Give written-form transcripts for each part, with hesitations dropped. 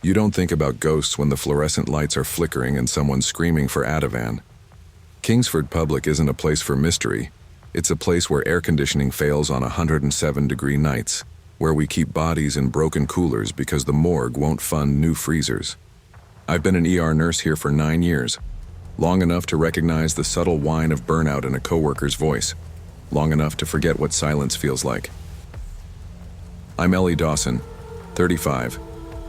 You don't think about ghosts when the fluorescent lights are flickering and someone's screaming for Ativan. Kingsford Public isn't a place for mystery. It's a place where air conditioning fails on 107-degree nights, where we keep bodies in broken coolers because the morgue won't fund new freezers. I've been an ER nurse here for 9 years, long enough to recognize the subtle whine of burnout in a coworker's voice, long enough to forget what silence feels like. I'm Ellie Dawson, 35,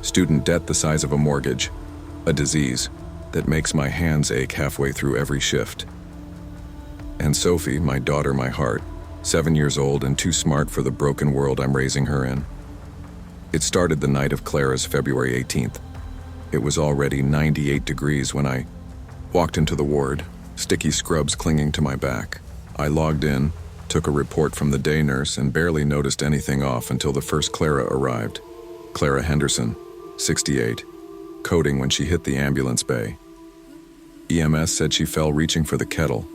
student debt the size of a mortgage, a disease that makes my hands ache halfway through every shift. And Sophie, my daughter, my heart, 7 years old and too smart for the broken world I'm raising her in. It started the night of Clara's February 18th. It was already 98 degrees when I walked into the ward, sticky scrubs clinging to my back. I logged in, took a report from the day nurse, and barely noticed anything off until the first Clara arrived. Clara Henderson, 68, coding when she hit the ambulance bay. EMS said she fell reaching for the kettle.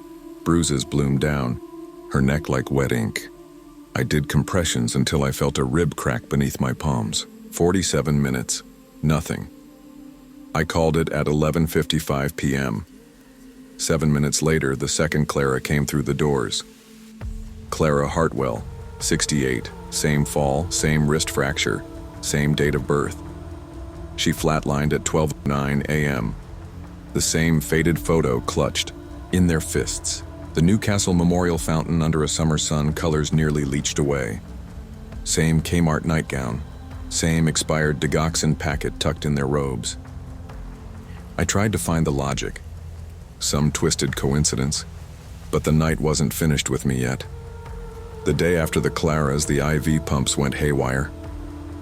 Bruises bloomed down, her neck like wet ink. I did compressions until I felt a rib crack beneath my palms. 47 minutes, nothing. I called it at 11:55 p.m. 7 minutes later, the second Clara came through the doors. Clara Hartwell, 68, same fall, same wrist fracture, same date of birth. She flatlined at 12:09 a.m. The same faded photo clutched in their fists. The Newcastle Memorial Fountain under a summer sun, colors nearly leached away. Same Kmart nightgown, same expired digoxin packet tucked in their robes. I tried to find the logic, some twisted coincidence, but the night wasn't finished with me yet. The day after the Claras, the IV pumps went haywire.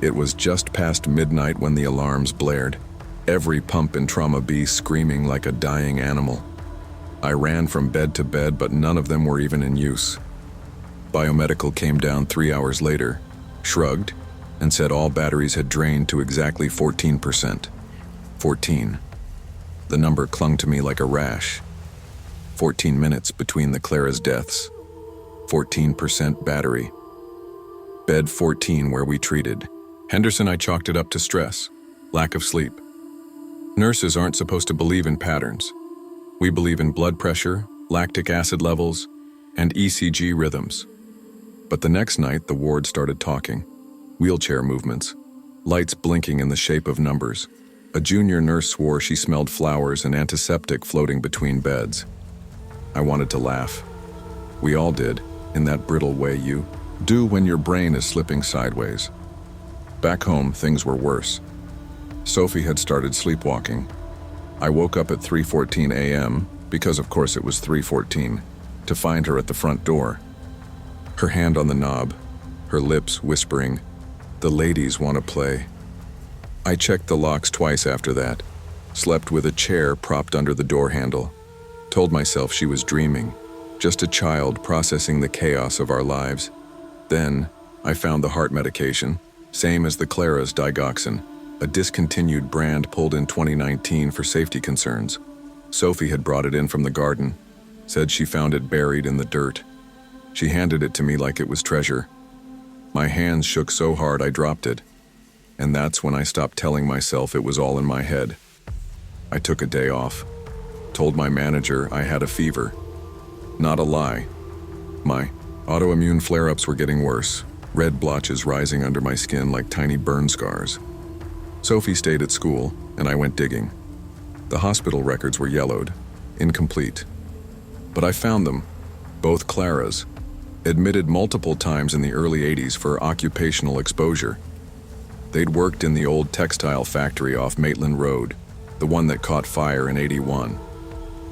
It was just past midnight when the alarms blared, every pump in Trauma B screaming like a dying animal. I ran from bed to bed, but none of them were even in use. Biomedical came down 3 hours later, shrugged, and said all batteries had drained to exactly 14%. 14. The number clung to me like a rash. 14 minutes between the Clara's deaths. 14% battery. Bed 14 where we treated. Henderson, I chalked it up to stress, lack of sleep. Nurses aren't supposed to believe in patterns. We believe in blood pressure, lactic acid levels, and ECG rhythms. But the next night, the ward started talking. Wheelchair movements, lights blinking in the shape of numbers. A junior nurse swore she smelled flowers and antiseptic floating between beds. I wanted to laugh. We all did, in that brittle way you do when your brain is slipping sideways. Back home, things were worse. Sophie had started sleepwalking. I woke up at 3:14 a.m., because of course it was 3:14, to find her at the front door. Her hand on the knob, her lips whispering, "The ladies want to play." I checked the locks twice after that, slept with a chair propped under the door handle, told myself she was dreaming, just a child processing the chaos of our lives. Then, I found the heart medication, same as the Clara's digoxin, a discontinued brand pulled in 2019 for safety concerns. Sophie had brought it in from the garden, said she found it buried in the dirt. She handed it to me like it was treasure. My hands shook so hard I dropped it, and that's when I stopped telling myself it was all in my head. I took a day off, told my manager I had a fever. Not a lie. My autoimmune flare-ups were getting worse, red blotches rising under my skin like tiny burn scars. Sophie stayed at school, and I went digging. The hospital records were yellowed, incomplete. But I found them, both Claras, admitted multiple times in the early 80s for occupational exposure. They'd worked in the old textile factory off Maitland Road, the one that caught fire in '81.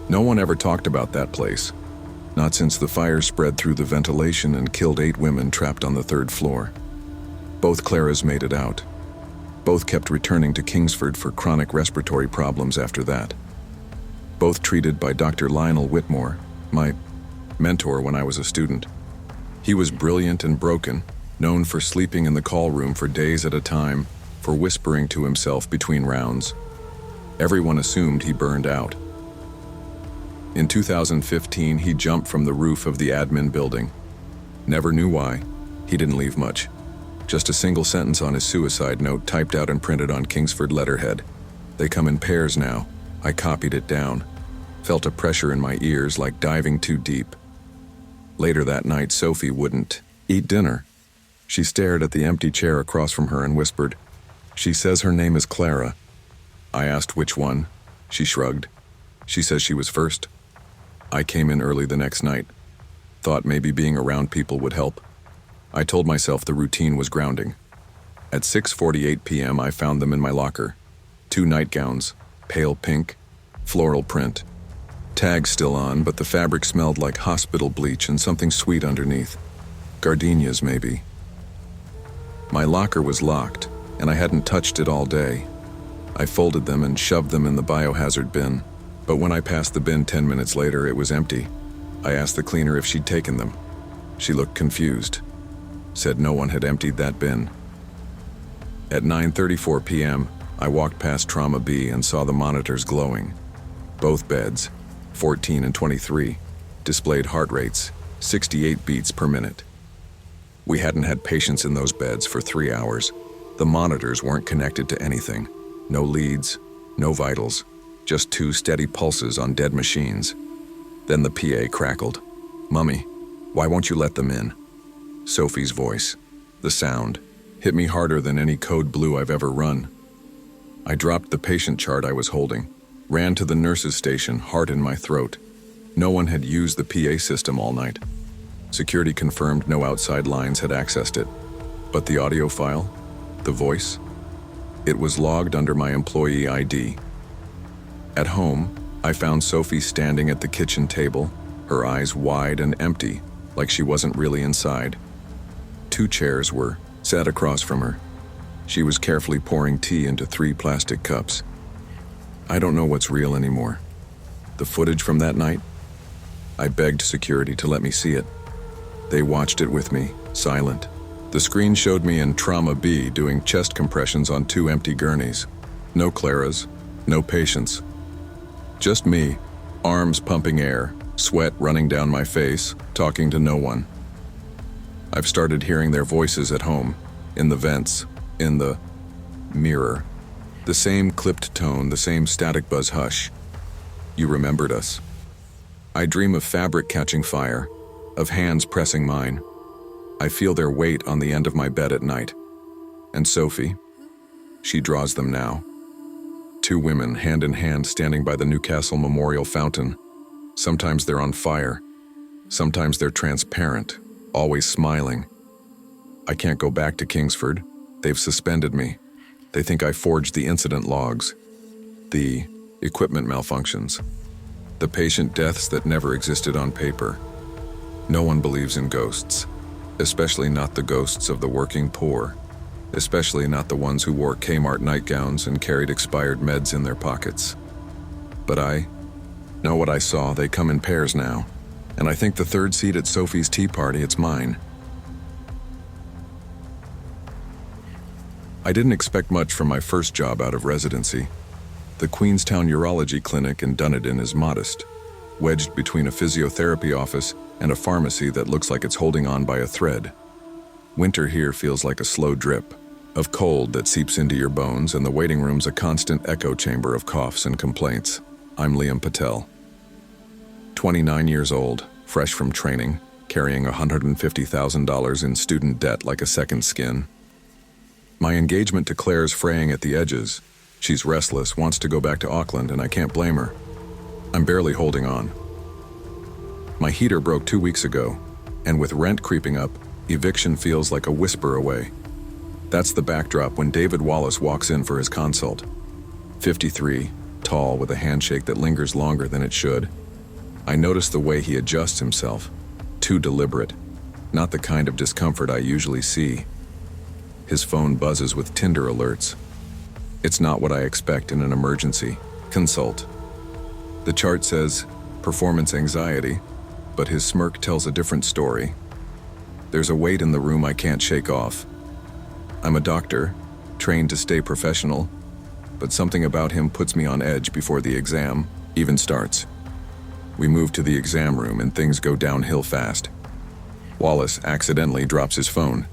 No one ever talked about that place, not since the fire spread through the ventilation and killed 8 women trapped on the 3rd floor. Both Claras made it out. Both kept returning to Kingsford for chronic respiratory problems after that. Both treated by Dr. Lionel Whitmore, my mentor when I was a student. He was brilliant and broken, known for sleeping in the call room for days at a time, for whispering to himself between rounds. Everyone assumed he burned out. In 2015, he jumped from the roof of the admin building. Never knew why. He didn't leave much. Just a single sentence on his suicide note typed out and printed on Kingsford letterhead. They come in pairs now. I copied it down. Felt a pressure in my ears like diving too deep. Later that night, Sophie wouldn't eat dinner. She stared at the empty chair across from her and whispered, "She says her name is Clara." I asked which one. She shrugged. She says she was first. I came in early the next night. Thought maybe being around people would help. I told myself the routine was grounding. At 6:48 p.m., I found them in my locker. 2 nightgowns, pale pink, floral print. Tags still on, but the fabric smelled like hospital bleach and something sweet underneath. Gardenias, maybe. My locker was locked, and I hadn't touched it all day. I folded them and shoved them in the biohazard bin, but when I passed the bin 10 minutes later, it was empty. I asked the cleaner if she'd taken them. She looked confused. Said no one had emptied that bin. At 9:34 p.m., I walked past Trauma B and saw the monitors glowing. Both beds, 14 and 23, displayed heart rates, 68 beats per minute. We hadn't had patients in those beds for 3 hours. The monitors weren't connected to anything. No leads, no vitals, just 2 steady pulses on dead machines. Then the PA crackled. "Mummy, why won't you let them in?" Sophie's voice, the sound, hit me harder than any code blue I've ever run. I dropped the patient chart I was holding, ran to the nurse's station, heart in my throat. No one had used the PA system all night. Security confirmed no outside lines had accessed it. But the audio file, the voice, it was logged under my employee ID. At home, I found Sophie standing at the kitchen table, her eyes wide and empty, like she wasn't really inside. 2 chairs were sat across from her. She was carefully pouring tea into 3 plastic cups. I don't know what's real anymore. The footage from that night? I begged security to let me see it. They watched it with me, silent. The screen showed me in Trauma B doing chest compressions on 2 empty gurneys. No Claras, no patients. Just me, arms pumping air, sweat running down my face, talking to no one. I've started hearing their voices at home, in the vents, in the mirror. The same clipped tone, the same static buzz hush. You remembered us. I dream of fabric catching fire, of hands pressing mine. I feel their weight on the end of my bed at night. And Sophie, she draws them now. 2 women, hand in hand, standing by the Newcastle Memorial Fountain. Sometimes they're on fire. Sometimes they're transparent, always smiling. I can't go back to Kingsford. They've suspended me. They think I forged the incident logs, the equipment malfunctions, the patient deaths that never existed on paper. No one believes in ghosts, especially not the ghosts of the working poor, especially not the ones who wore Kmart nightgowns and carried expired meds in their pockets. But I know what I saw. They come in pairs now, and I think the 3rd seat at Sophie's tea party, it's mine. I didn't expect much from my first job out of residency. The Queenstown Urology Clinic in Dunedin is modest, wedged between a physiotherapy office and a pharmacy that looks like it's holding on by a thread. Winter here feels like a slow drip of cold that seeps into your bones, and the waiting room's a constant echo chamber of coughs and complaints. I'm Liam Patel. 29 years old, fresh from training, carrying $150,000 in student debt like a second skin. My engagement to Claire's fraying at the edges. She's restless, wants to go back to Auckland, and I can't blame her. I'm barely holding on. My heater broke 2 weeks ago, and with rent creeping up, eviction feels like a whisper away. That's the backdrop when David Wallace walks in for his consult. 53, tall, with a handshake that lingers longer than it should. I notice the way he adjusts himself. Too deliberate. Not the kind of discomfort I usually see. His phone buzzes with Tinder alerts. It's not what I expect in an emergency. Consult. The chart says performance anxiety, but his smirk tells a different story. There's a weight in the room I can't shake off. I'm a doctor, trained to stay professional, but something about him puts me on edge before the exam even starts. We move to the exam room and things go downhill fast. Wallace accidentally drops his phone.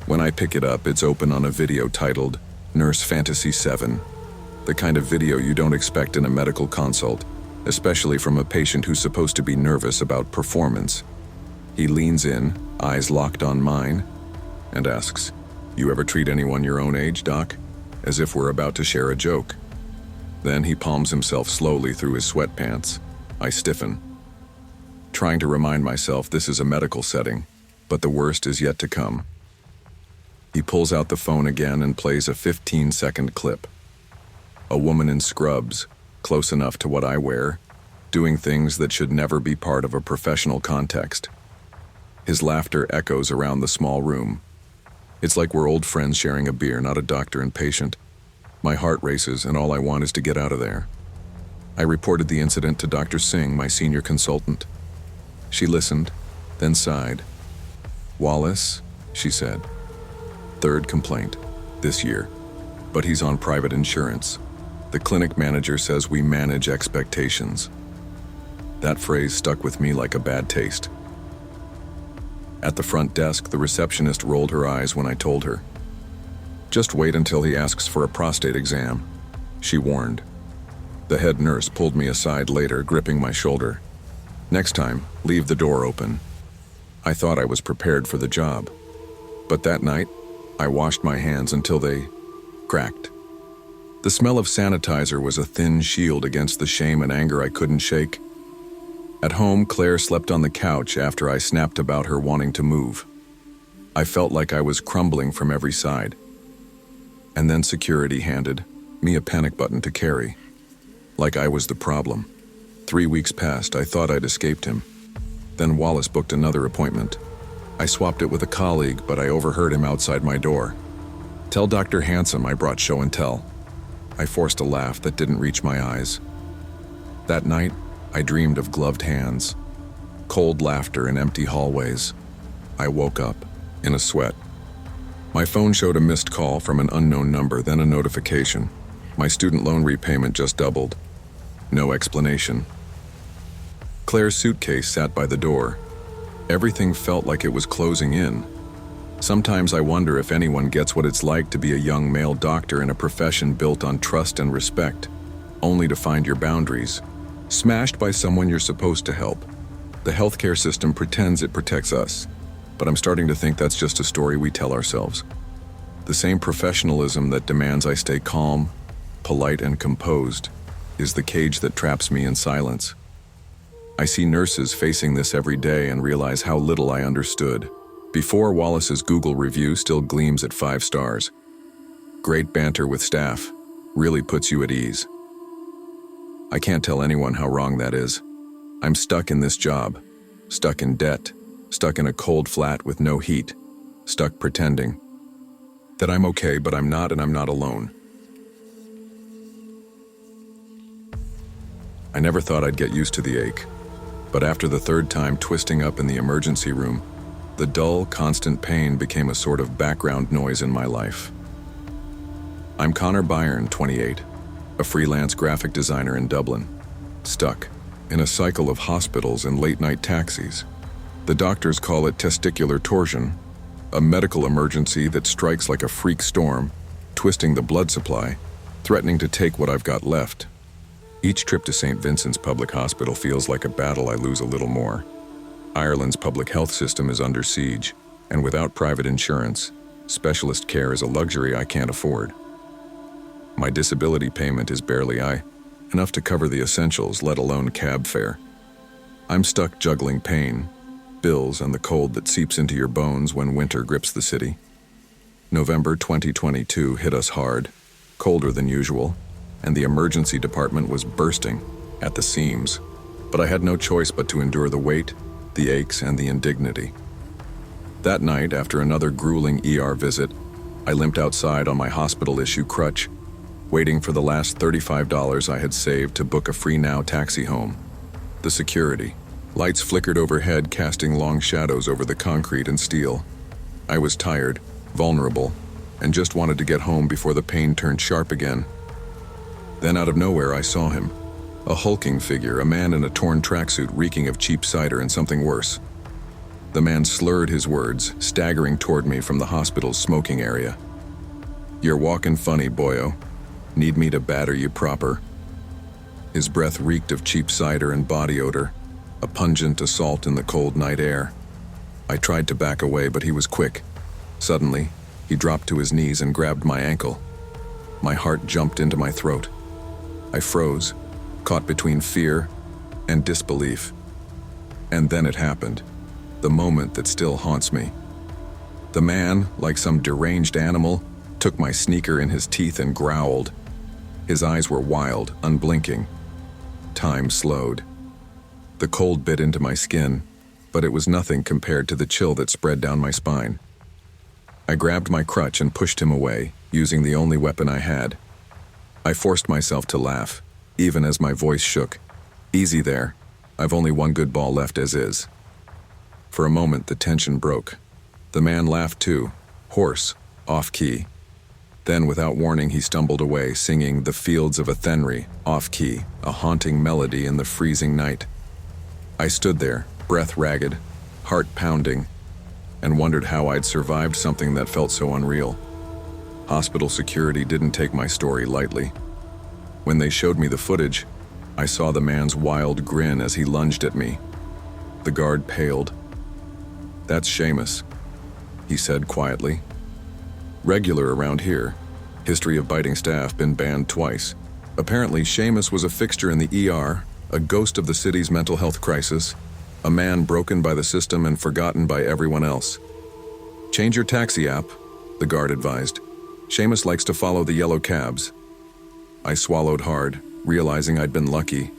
When I pick it up, it's open on a video titled Nurse Fantasy 7, the kind of video you don't expect in a medical consult, especially from a patient who's supposed to be nervous about performance. He leans in, eyes locked on mine, and asks, "You ever treat anyone your own age, Doc?" As if we're about to share a joke. Then he palms himself slowly through his sweatpants. I stiffen, trying to remind myself this is a medical setting, but the worst is yet to come. He pulls out the phone again and plays a 15-second clip. A woman in scrubs, close enough to what I wear, doing things that should never be part of a professional context. His laughter echoes around the small room. It's like we're old friends sharing a beer, not a doctor and patient. My heart races, and all I want is to get out of there. I reported the incident to Dr. Singh, my senior consultant. She listened, then sighed. "Wallace," she said. "Third complaint, this year. But he's on private insurance. The clinic manager says we manage expectations." That phrase stuck with me like a bad taste. At the front desk, the receptionist rolled her eyes when I told her. "Just wait until he asks for a prostate exam," she warned. The head nurse pulled me aside later, gripping my shoulder. "Next time, leave the door open." I thought I was prepared for the job. But that night, I washed my hands until they cracked. The smell of sanitizer was a thin shield against the shame and anger I couldn't shake. At home, Claire slept on the couch after I snapped about her wanting to move. I felt like I was crumbling from every side. And then security handed me a panic button to carry. Like I was the problem. 3 weeks passed, I thought I'd escaped him. Then Wallace booked another appointment. I swapped it with a colleague, but I overheard him outside my door. "Tell Dr. Handsome I brought show and tell." I forced a laugh that didn't reach my eyes. That night, I dreamed of gloved hands, cold laughter in empty hallways. I woke up, in a sweat. My phone showed a missed call from an unknown number, then a notification. My student loan repayment just doubled. No explanation. Claire's suitcase sat by the door. Everything felt like it was closing in. Sometimes I wonder if anyone gets what it's like to be a young male doctor in a profession built on trust and respect, only to find your boundaries smashed by someone you're supposed to help. The healthcare system pretends it protects us, but I'm starting to think that's just a story we tell ourselves. The same professionalism that demands I stay calm, polite, and composed is the cage that traps me in silence. I see nurses facing this every day and realize how little I understood. Before Wallace's Google review still gleams at 5 stars. Great banter with staff really puts you at ease. I can't tell anyone how wrong that is. I'm stuck in this job, stuck in debt, stuck in a cold flat with no heat, stuck pretending that I'm okay, but I'm not, and I'm not alone. I never thought I'd get used to the ache, but after the 3rd time twisting up in the emergency room, the dull, constant pain became a sort of background noise in my life. I'm Connor Byrne, 28, a freelance graphic designer in Dublin, stuck in a cycle of hospitals and late-night taxis. The doctors call it testicular torsion, a medical emergency that strikes like a freak storm, twisting the blood supply, threatening to take what I've got left. Each trip to St. Vincent's Public Hospital feels like a battle I lose a little more. Ireland's public health system is under siege, and without private insurance, specialist care is a luxury I can't afford. My disability payment is barely enough to cover the essentials, let alone cab fare. I'm stuck juggling pain, bills, and the cold that seeps into your bones when winter grips the city. November 2022 hit us hard, colder than usual, and the emergency department was bursting at the seams. But I had no choice but to endure the weight, the aches, and the indignity. That night, after another grueling ER visit, I limped outside on my hospital-issue crutch, waiting for the last $35 I had saved to book a free now taxi home. The security. Lights flickered overhead, casting long shadows over the concrete and steel. I was tired, vulnerable, and just wanted to get home before the pain turned sharp again. Then out of nowhere I saw him. A hulking figure, a man in a torn tracksuit reeking of cheap cider and something worse. The man slurred his words, staggering toward me from the hospital's smoking area. "You're walking funny, boyo. Need me to batter you proper?" His breath reeked of cheap cider and body odor, a pungent assault in the cold night air. I tried to back away, but he was quick. Suddenly, he dropped to his knees and grabbed my ankle. My heart jumped into my throat. I froze, caught between fear and disbelief. And then it happened, the moment that still haunts me. The man, like some deranged animal, took my sneaker in his teeth and growled. His eyes were wild, unblinking. Time slowed. The cold bit into my skin, but it was nothing compared to the chill that spread down my spine. I grabbed my crutch and pushed him away, using the only weapon I had. I forced myself to laugh, even as my voice shook. "Easy there. I've only one good ball left as is." For a moment, the tension broke. The man laughed too, hoarse, off-key. Then, without warning, he stumbled away, singing "The Fields of Athenry," off-key, a haunting melody in the freezing night. I stood there, breath ragged, heart pounding, and wondered how I'd survived something that felt so unreal. Hospital security didn't take my story lightly. When they showed me the footage, I saw the man's wild grin as he lunged at me. The guard paled. "That's Seamus," he said quietly. "Regular around here. History of biting staff, been banned twice. Apparently, Seamus was a fixture in the ER, a ghost of the city's mental health crisis, a man broken by the system and forgotten by everyone else. Change your taxi app," the guard advised. "Seamus likes to follow the yellow cabs." I swallowed hard, realizing I'd been lucky,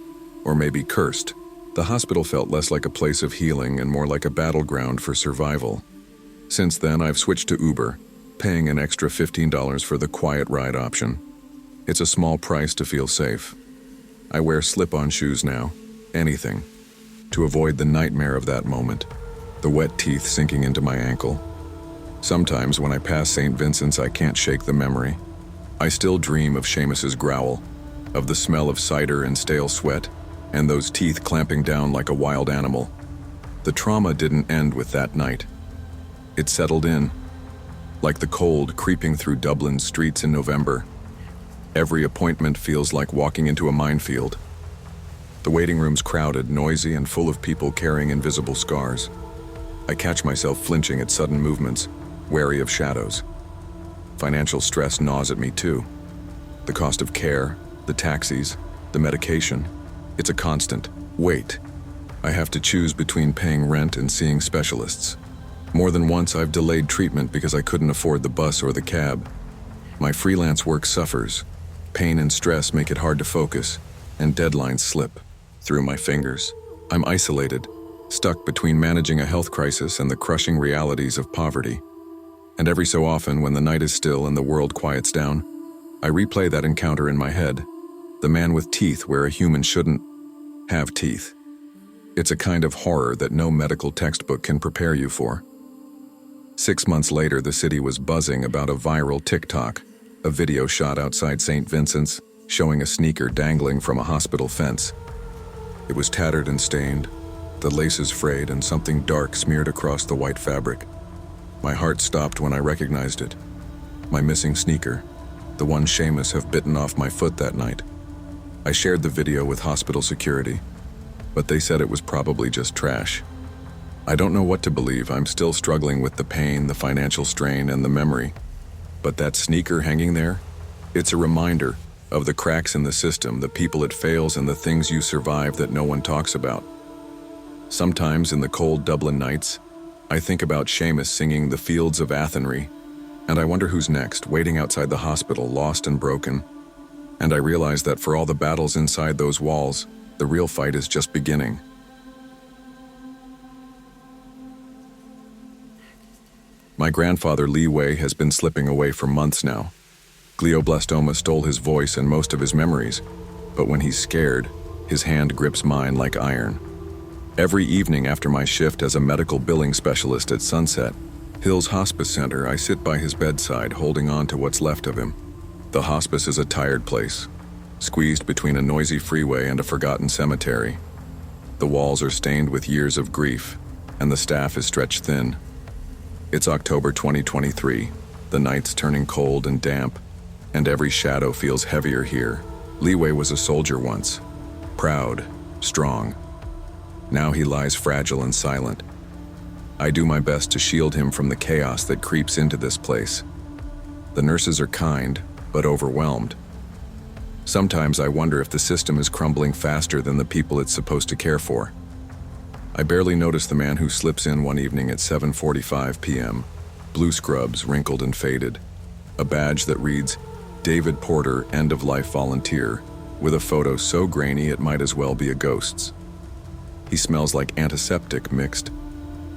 or maybe cursed. The hospital felt less like a place of healing and more like a battleground for survival. Since then, I've switched to Uber, paying an extra $15 for the quiet ride option. It's a small price to feel safe. I wear slip-on shoes now, anything, to avoid the nightmare of that moment, the wet teeth sinking into my ankle. Sometimes when I pass St. Vincent's, I can't shake the memory. I still dream of Seamus's growl, of the smell of cider and stale sweat, and those teeth clamping down like a wild animal. The trauma didn't end with that night. It settled in, like the cold creeping through Dublin's streets in November. Every appointment feels like walking into a minefield. The waiting room's crowded, noisy, and full of people carrying invisible scars. I catch myself flinching at sudden movements, wary of shadows. Financial stress gnaws at me too. The cost of care, the taxis, the medication. It's a constant. Wait. I have to choose between paying rent and seeing specialists. More than once I've delayed treatment because I couldn't afford the bus or the cab. My freelance work suffers. Pain and stress make it hard to focus, and deadlines slip through my fingers. I'm isolated, stuck between managing a health crisis and the crushing realities of poverty. And every so often, when the night is still and the world quiets down, I replay that encounter in my head. The man with teeth where a human shouldn't have teeth. It's a kind of horror that no medical textbook can prepare you for. 6 months later, the city was buzzing about a viral TikTok, a video shot outside St. Vincent's, showing a sneaker dangling from a hospital fence. It was tattered and stained, the laces frayed, and something dark smeared across the white fabric. My heart stopped when I recognized it. My missing sneaker, the one Seamus have bitten off my foot that night. I shared the video with hospital security, but they said it was probably just trash. I don't know what to believe. I'm still struggling with the pain, the financial strain, and the memory. But that sneaker hanging there, it's a reminder of the cracks in the system, the people it fails, and the things you survive that no one talks about. Sometimes in the cold Dublin nights, I think about Seamus singing "The Fields of Athenry," and I wonder who's next, waiting outside the hospital, lost and broken. And I realize that for all the battles inside those walls, the real fight is just beginning. My grandfather Lee Way has been slipping away for months now. Glioblastoma stole his voice and most of his memories, but when he's scared, his hand grips mine like iron. Every evening after my shift as a medical billing specialist at Sunset Hills Hospice Center, I sit by his bedside holding on to what's left of him. The hospice is a tired place, squeezed between a noisy freeway and a forgotten cemetery. The walls are stained with years of grief, and the staff is stretched thin. It's October 2023, the nights turning cold and damp, and every shadow feels heavier here. Li Wei was a soldier once, proud, strong. Now he lies fragile and silent. I do my best to shield him from the chaos that creeps into this place. The nurses are kind, but overwhelmed. Sometimes I wonder if the system is crumbling faster than the people it's supposed to care for. I barely notice the man who slips in one evening at 7:45 p.m., blue scrubs wrinkled and faded, a badge that reads, David Porter, End-of-Life Volunteer, with a photo so grainy it might as well be a ghost's. He smells like antiseptic mixed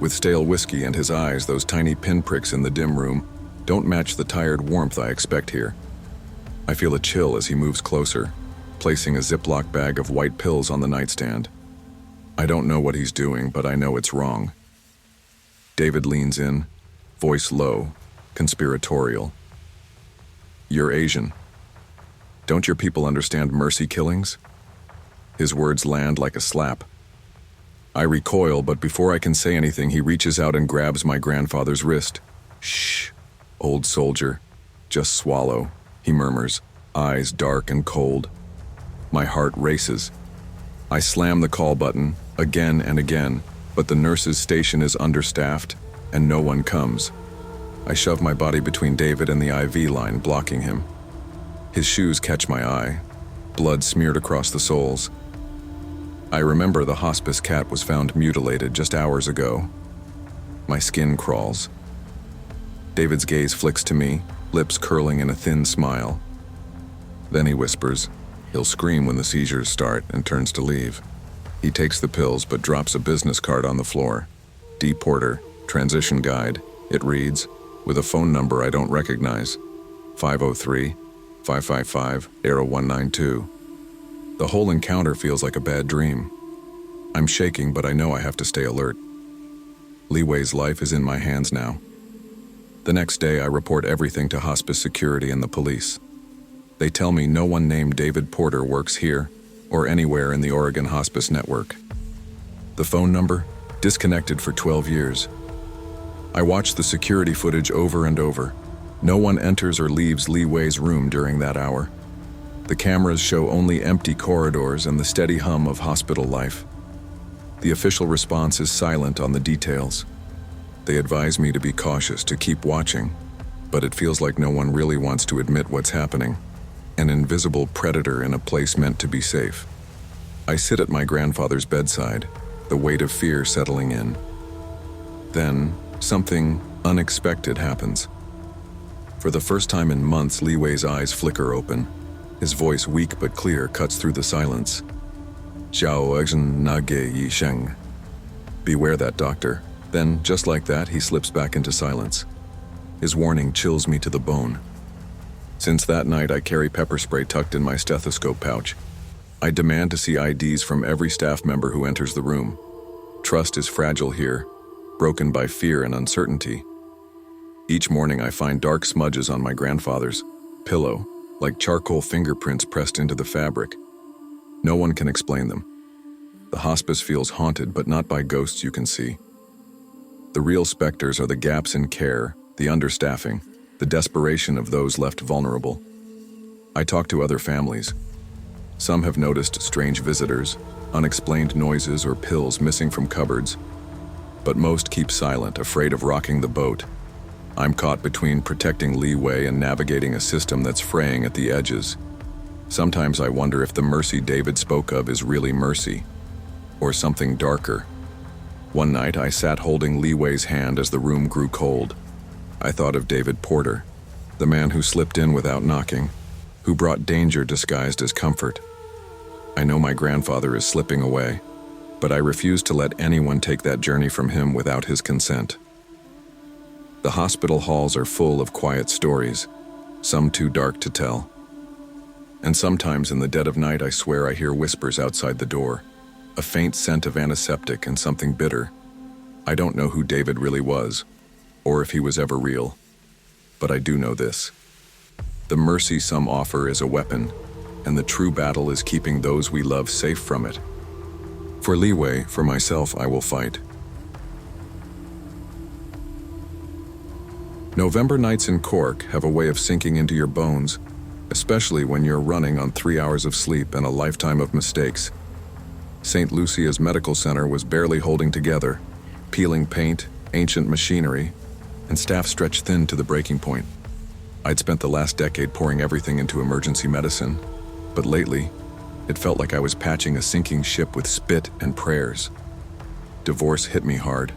with stale whiskey, and his eyes, those tiny pinpricks in the dim room, don't match the tired warmth I expect here. I feel a chill as he moves closer, placing a Ziploc bag of white pills on the nightstand. I don't know what he's doing, but I know it's wrong. David leans in, voice low, conspiratorial. You're Asian. Don't your people understand mercy killings? His words land like a slap. I recoil, but before I can say anything, he reaches out and grabs my grandfather's wrist. Shh, old soldier, just swallow, he murmurs, eyes dark and cold. My heart races. I slam the call button, again and again, but the nurse's station is understaffed, and no one comes. I shove my body between David and the IV line, blocking him. His shoes catch my eye, blood smeared across the soles. I remember the hospice cat was found mutilated just hours ago. My skin crawls. David's gaze flicks to me, lips curling in a thin smile. Then he whispers. He'll scream when the seizures start and turns to leave. He takes the pills but drops a business card on the floor. D. Porter, Transition Guide. It reads, with a phone number I don't recognize, 503-555-0192. The whole encounter feels like a bad dream. I'm shaking, but I know I have to stay alert. Li Wei's life is in my hands now. The next day, I report everything to hospice security and the police. They tell me no one named David Porter works here or anywhere in the Oregon Hospice Network. The phone number? Disconnected for 12 years. I watch the security footage over and over. No one enters or leaves Li Wei's room during that hour. The cameras show only empty corridors and the steady hum of hospital life. The official response is silent on the details. They advise me to be cautious, to keep watching, but it feels like no one really wants to admit what's happening. An invisible predator in a place meant to be safe. I sit at my grandfather's bedside, the weight of fear settling in. Then, something unexpected happens. For the first time in months, Li Wei's eyes flicker open. His voice, weak but clear, cuts through the silence. Beware that, doctor. Then, just like that, he slips back into silence. His warning chills me to the bone. Since that night, I carry pepper spray tucked in my stethoscope pouch. I demand to see IDs from every staff member who enters the room. Trust is fragile here, broken by fear and uncertainty. Each morning, I find dark smudges on my grandfather's pillow, like charcoal fingerprints pressed into the fabric. No one can explain them. The hospice feels haunted, but not by ghosts you can see. The real specters are the gaps in care, the understaffing, the desperation of those left vulnerable. I talk to other families. Some have noticed strange visitors, unexplained noises, or pills missing from cupboards. But most keep silent, afraid of rocking the boat. I'm caught between protecting Li Wei and navigating a system that's fraying at the edges. Sometimes I wonder if the mercy David spoke of is really mercy, or something darker. One night I sat holding Li Wei's hand as the room grew cold. I thought of David Porter, the man who slipped in without knocking, who brought danger disguised as comfort. I know my grandfather is slipping away, but I refuse to let anyone take that journey from him without his consent. The hospital halls are full of quiet stories, some too dark to tell. And sometimes in the dead of night I swear I hear whispers outside the door, a faint scent of antiseptic and something bitter. I don't know who David really was, or if he was ever real, but I do know this. The mercy some offer is a weapon, and the true battle is keeping those we love safe from it. For Li Wei, for myself, I will fight. November nights in Cork have a way of sinking into your bones, especially when you're running on 3 hours of sleep and a lifetime of mistakes. St. Lucia's Medical Center was barely holding together, peeling paint, ancient machinery, and staff stretched thin to the breaking point. I'd spent the last decade pouring everything into emergency medicine, but lately, it felt like I was patching a sinking ship with spit and prayers. Divorce hit me hard.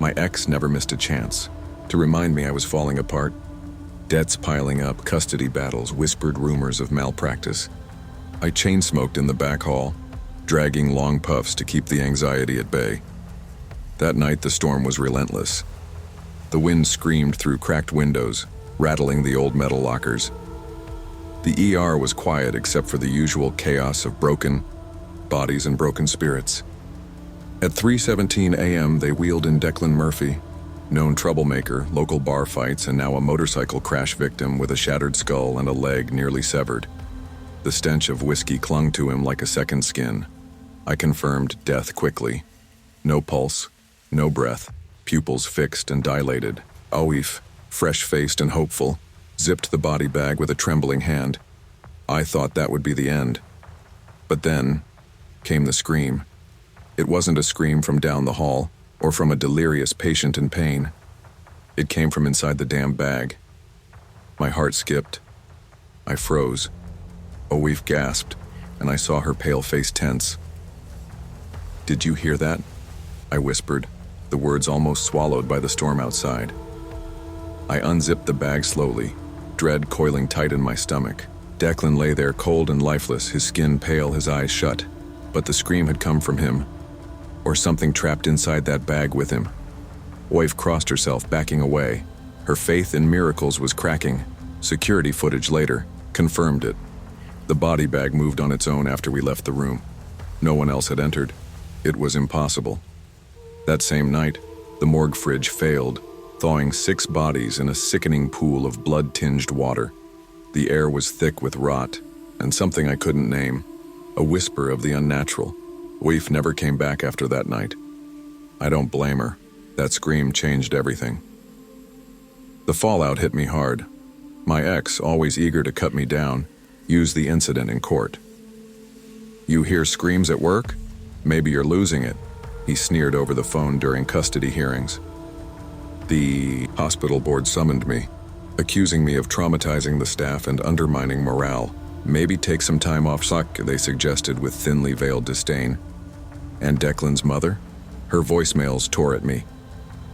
My ex never missed a chance to remind me I was falling apart. Debts piling up, custody battles, whispered rumors of malpractice. I chain-smoked in the back hall, dragging long puffs to keep the anxiety at bay. That night, the storm was relentless. The wind screamed through cracked windows, rattling the old metal lockers. The ER was quiet except for the usual chaos of broken bodies and broken spirits. At 3:17 a.m., they wheeled in Declan Murphy, known troublemaker, local bar fights, and now a motorcycle crash victim with a shattered skull and a leg nearly severed. The stench of whiskey clung to him like a second skin. I confirmed death quickly. No pulse, no breath, pupils fixed and dilated. Awif, fresh-faced and hopeful, zipped the body bag with a trembling hand. I thought that would be the end. But then came the scream. It wasn't a scream from down the hall or from a delirious patient in pain. It came from inside the damn bag. My heart skipped. I froze. Awif gasped, and I saw her pale face tense. "Did you hear that?" I whispered, the words almost swallowed by the storm outside. I unzipped the bag slowly, dread coiling tight in my stomach. Declan lay there cold and lifeless, his skin pale, his eyes shut. But the scream had come from him, or something trapped inside that bag with him. Awif crossed herself, backing away. Her faith in miracles was cracking. Security footage later confirmed it. The body bag moved on its own after we left the room. No one else had entered. It was impossible. That same night, the morgue fridge failed, thawing 6 bodies in a sickening pool of blood-tinged water. The air was thick with rot, and something I couldn't name, a whisper of the unnatural. Awif never came back after that night. I don't blame her. That scream changed everything. The fallout hit me hard. My ex, always eager to cut me down, used the incident in court. "You hear screams at work? Maybe you're losing it," he sneered over the phone during custody hearings. The hospital board summoned me, accusing me of traumatizing the staff and undermining morale. "Maybe take some time off suck," they suggested with thinly veiled disdain. And Declan's mother? Her voicemails tore at me.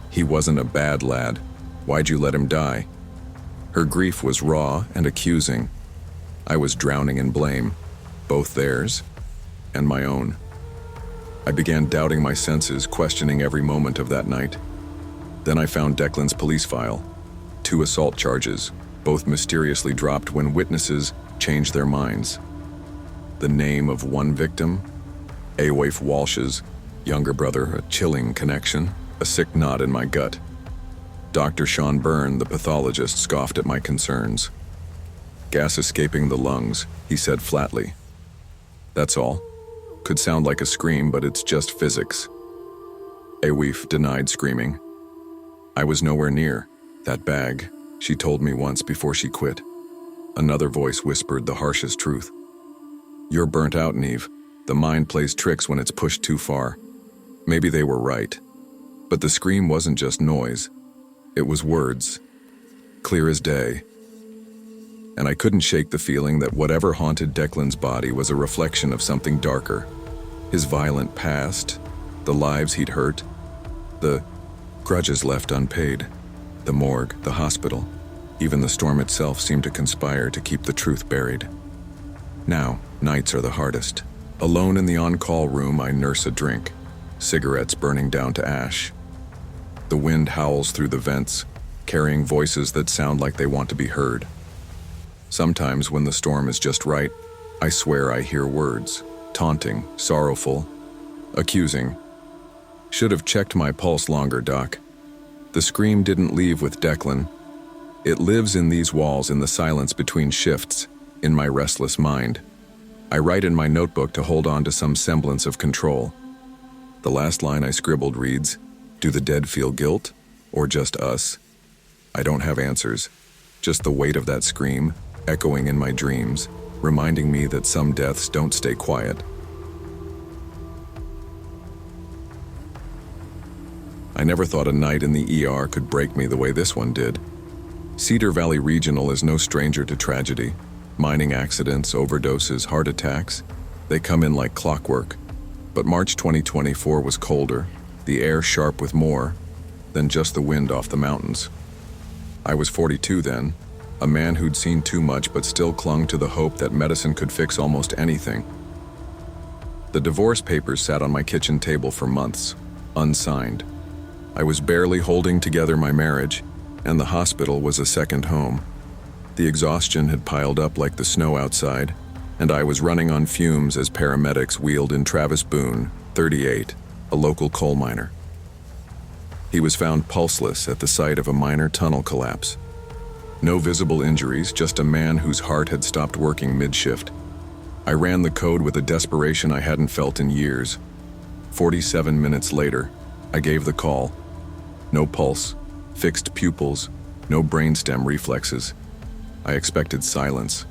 "He wasn't a bad lad. Why'd you let him die?" Her grief was raw and accusing. I was drowning in blame, both theirs and my own. I began doubting my senses, questioning every moment of that night. Then I found Declan's police file. 2 assault charges, both mysteriously dropped when witnesses changed their minds. The name of one victim, Awif Walsh's younger brother, a chilling connection, a sick knot in my gut. Dr. Sean Byrne, the pathologist, scoffed at my concerns. "Gas escaping the lungs," he said flatly. "That's all. Could sound like a scream, but it's just physics." Awif denied screaming. "I was nowhere near that bag," she told me once before she quit. Another voice whispered the harshest truth. "You're burnt out, Neve. The mind plays tricks when it's pushed too far." Maybe they were right. But the scream wasn't just noise. It was words, clear as day. And I couldn't shake the feeling that whatever haunted Declan's body was a reflection of something darker. His violent past, the lives he'd hurt, the grudges left unpaid, the morgue, the hospital. Even the storm itself seemed to conspire to keep the truth buried. Now, nights are the hardest. Alone in the on-call room, I nurse a drink, cigarettes burning down to ash. The wind howls through the vents, carrying voices that sound like they want to be heard. Sometimes, when the storm is just right, I swear I hear words, taunting, sorrowful, accusing. "Should have checked my pulse longer, Doc." The scream didn't leave with Declan. It lives in these walls, in the silence between shifts, in my restless mind. I write in my notebook to hold on to some semblance of control. The last line I scribbled reads, "Do the dead feel guilt, or just us?" I don't have answers, just the weight of that scream, echoing in my dreams, reminding me that some deaths don't stay quiet. I never thought a night in the ER could break me the way this one did. Cedar Valley Regional is no stranger to tragedy. Mining accidents, overdoses, heart attacks, they come in like clockwork. But March 2024 was colder, the air sharp with more than just the wind off the mountains. I was 42 then, a man who'd seen too much but still clung to the hope that medicine could fix almost anything. The divorce papers sat on my kitchen table for months, unsigned. I was barely holding together my marriage, and the hospital was a second home. The exhaustion had piled up like the snow outside, and I was running on fumes as paramedics wheeled in Travis Boone, 38, a local coal miner. He was found pulseless at the site of a minor tunnel collapse. No visible injuries, just a man whose heart had stopped working mid-shift. I ran the code with a desperation I hadn't felt in years. 47 minutes later, I gave the call. No pulse, fixed pupils, no brainstem reflexes. I expected silence.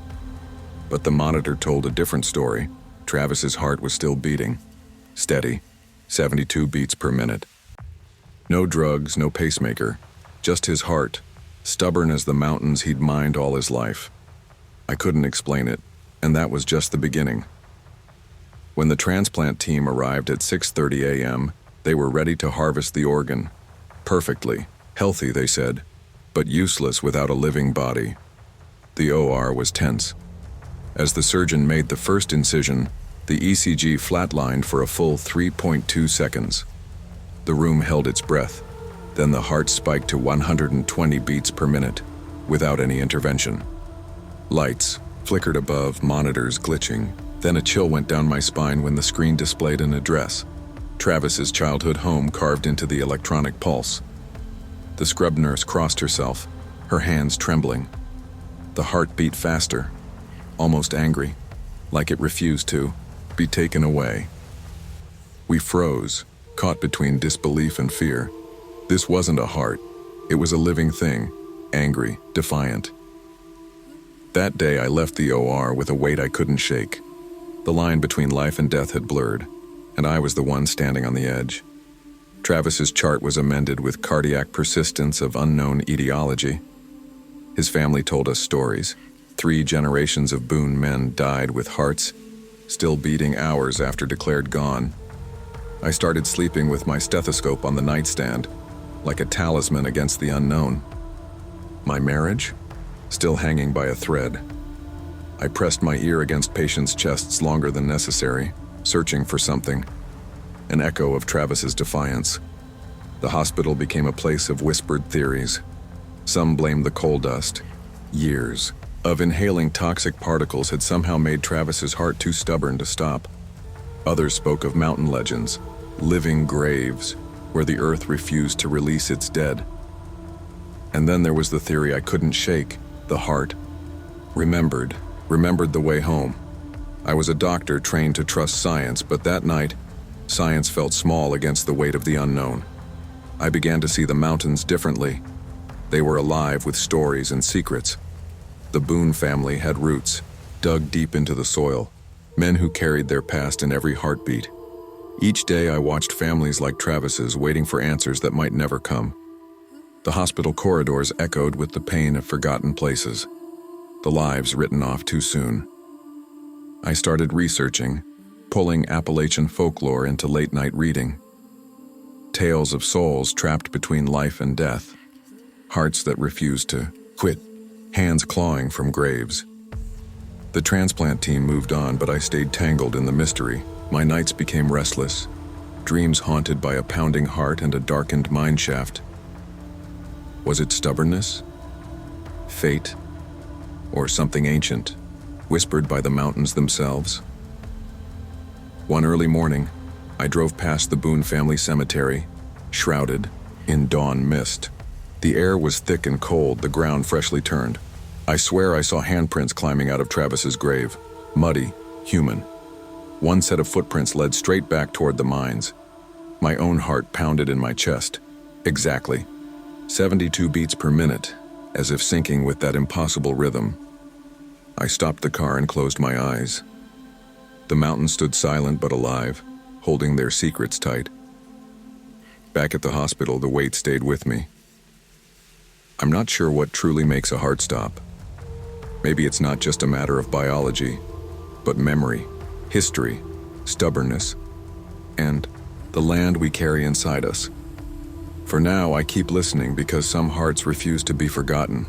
But the monitor told a different story. Travis's heart was still beating. Steady, 72 beats per minute. No drugs, no pacemaker, just his heart, stubborn as the mountains he'd mined all his life. I couldn't explain it, and that was just the beginning. When the transplant team arrived at 6:30 a.m., they were ready to harvest the organ. Perfectly, healthy, they said, but useless without a living body. The OR was tense. As the surgeon made the first incision, the ECG flatlined for a full 3.2 seconds. The room held its breath. Then the heart spiked to 120 beats per minute, without any intervention. Lights flickered above, monitors glitching. Then a chill went down my spine when the screen displayed an address. Travis's childhood home carved into the electronic pulse. The scrub nurse crossed herself, her hands trembling. The heart beat faster, almost angry, like it refused to be taken away. We froze, caught between disbelief and fear. This wasn't a heart. It was a living thing, angry, defiant. That day I left the OR with a weight I couldn't shake. The line between life and death had blurred, and I was the one standing on the edge. Travis's chart was amended with cardiac persistence of unknown etiology. His family told us stories. 3 generations of Boone men died with hearts still beating hours after declared gone. I started sleeping with my stethoscope on the nightstand, like a talisman against the unknown. My marriage? Still hanging by a thread. I pressed my ear against patients' chests longer than necessary, searching for something. An echo of Travis's defiance. The hospital became a place of whispered theories. Some blamed the coal dust. Years of inhaling toxic particles had somehow made Travis's heart too stubborn to stop. Others spoke of mountain legends, living graves, where the earth refused to release its dead. And then there was the theory I couldn't shake, the heart. Remembered the way home. I was a doctor trained to trust science, but that night, science felt small against the weight of the unknown. I began to see the mountains differently. They were alive with stories and secrets. The Boone family had roots, dug deep into the soil, men who carried their past in every heartbeat. Each day I watched families like Travis's waiting for answers that might never come. The hospital corridors echoed with the pain of forgotten places, the lives written off too soon. I started researching, pulling Appalachian folklore into late-night reading. Tales of souls trapped between life and death, hearts that refused to quit, hands clawing from graves. The transplant team moved on, but I stayed tangled in the mystery. My nights became restless, dreams haunted by a pounding heart and a darkened mine shaft. Was it stubbornness? Fate? Or something ancient, whispered by the mountains themselves? One early morning, I drove past the Boone family cemetery, shrouded in dawn mist. The air was thick and cold, the ground freshly turned. I swear I saw handprints climbing out of Travis's grave, muddy, human. One set of footprints led straight back toward the mines. My own heart pounded in my chest. Exactly. 72 beats per minute, as if syncing with that impossible rhythm. I stopped the car and closed my eyes. The mountains stood silent but alive, holding their secrets tight. Back at the hospital, the weight stayed with me. I'm not sure what truly makes a heart stop. Maybe it's not just a matter of biology, but memory, history, stubbornness, and the land we carry inside us. For now, I keep listening because some hearts refuse to be forgotten.